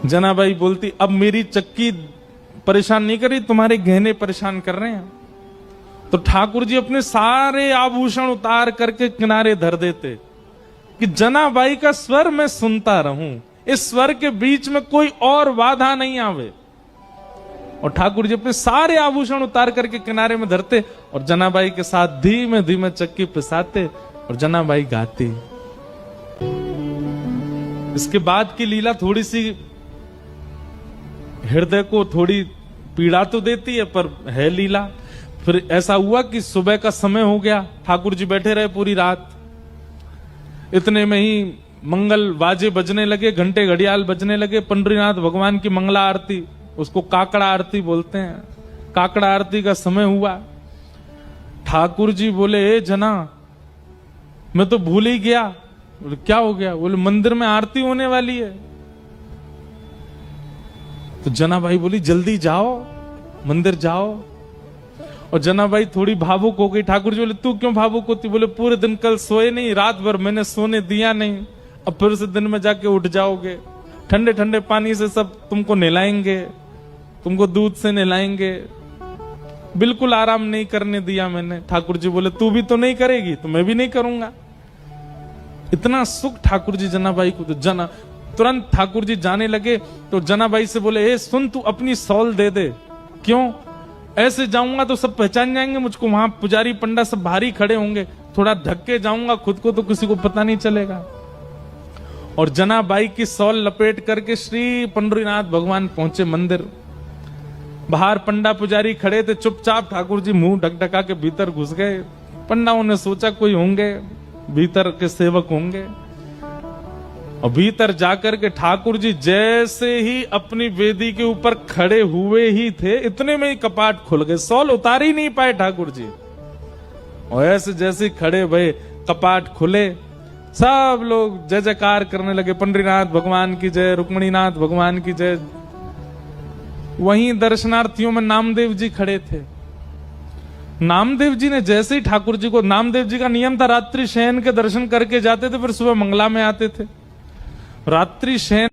जनाबाई बोलती, अब मेरी चक्की परेशान नहीं कर रही, तुम्हारे गहने परेशान कर रहे हैं। तो ठाकुर जी अपने सारे आभूषण उतार करके किनारे धर देते कि जनाबाई का स्वर मैं सुनता रहूं, इस स्वर के बीच में कोई और बाधा नहीं आवे। और ठाकुर जी अपने सारे आभूषण उतार करके किनारे में धरते और जनाबाई के साथ धीमे धीमे चक्की पिसाते और जनाबाई गाती। इसके बाद की लीला थोड़ी सी हृदय को थोड़ी पीड़ा तो देती है, पर है लीला। फिर ऐसा हुआ कि सुबह का समय हो गया, ठाकुर जी बैठे रहे पूरी रात। इतने में ही मंगल बाजे बजने लगे, घंटे घड़ियाल बजने लगे। पंडरीनाथ भगवान की मंगला आरती, उसको काकड़ा आरती बोलते हैं, काकड़ा आरती का समय हुआ। ठाकुर जी बोले, ए जना, मैं तो भूल ही गया। बोले, क्या हो गया? बोले, मंदिर में आरती होने वाली है। तो जनाबाई बोली, जल्दी जाओ, मंदिर जाओ। और जनाबाई थोड़ी भावुक हो गई। ठाकुर जी बोले, तू क्यों भावुक होती? बोले, पूरे दिन कल सोए नहीं, रात भर मैंने सोने दिया नहीं, अब फिर से दिन में जाके उठ जाओगे, ठंडे ठंडे पानी से सब तुमको नहलाएंगे, तुमको दूध से नहलाएंगे, बिल्कुल आराम नहीं करने दिया मैंने। ठाकुर जी बोले, तू भी तो नहीं करेगी तो मैं भी नहीं करूंगा। इतना सुख ठाकुर जी जनाबाई को। तो तुरंत ठाकुर जी जाने लगे तो जनाबाई से बोले, ए सुन, तू अपनी सॉल दे दे। क्यों? ऐसे जाऊंगा तो सब पहचान जाएंगे मुझको, वहां पुजारी पंडा सब भारी खड़े होंगे, थोड़ा ढक के जाऊंगा खुद को तो किसी को पता नहीं चलेगा। और जनाबाई की सॉल लपेट करके श्री पंडरीनाथ भगवान पहुंचे मंदिर। बाहर पंडा पुजारी खड़े थे, चुपचाप ठाकुर जी मुंह ढकढका के भीतर घुस गए। पंडाओं ने सोचा कोई होंगे, भीतर के सेवक होंगे। और भीतर जाकर के ठाकुर जी जैसे ही अपनी वेदी के ऊपर खड़े हुए ही थे, इतने में ही कपाट खुल गए, सॉल उतार ही नहीं पाए ठाकुर जी। और ऐसे जैसे खड़े भये, कपाट खुले, सब लोग जय जयकार करने लगे, पंडरीनाथ भगवान की जय, रुक्मणीनाथ भगवान की जय। वहीं दर्शनार्थियों में नामदेव जी खड़े थे। नामदेव जी ने जैसे ही ठाकुर जी को, नामदेव जी का नियम था रात्रि शयन के दर्शन करके जाते थे, फिर सुबह मंगला में आते थे। रात्रि शयन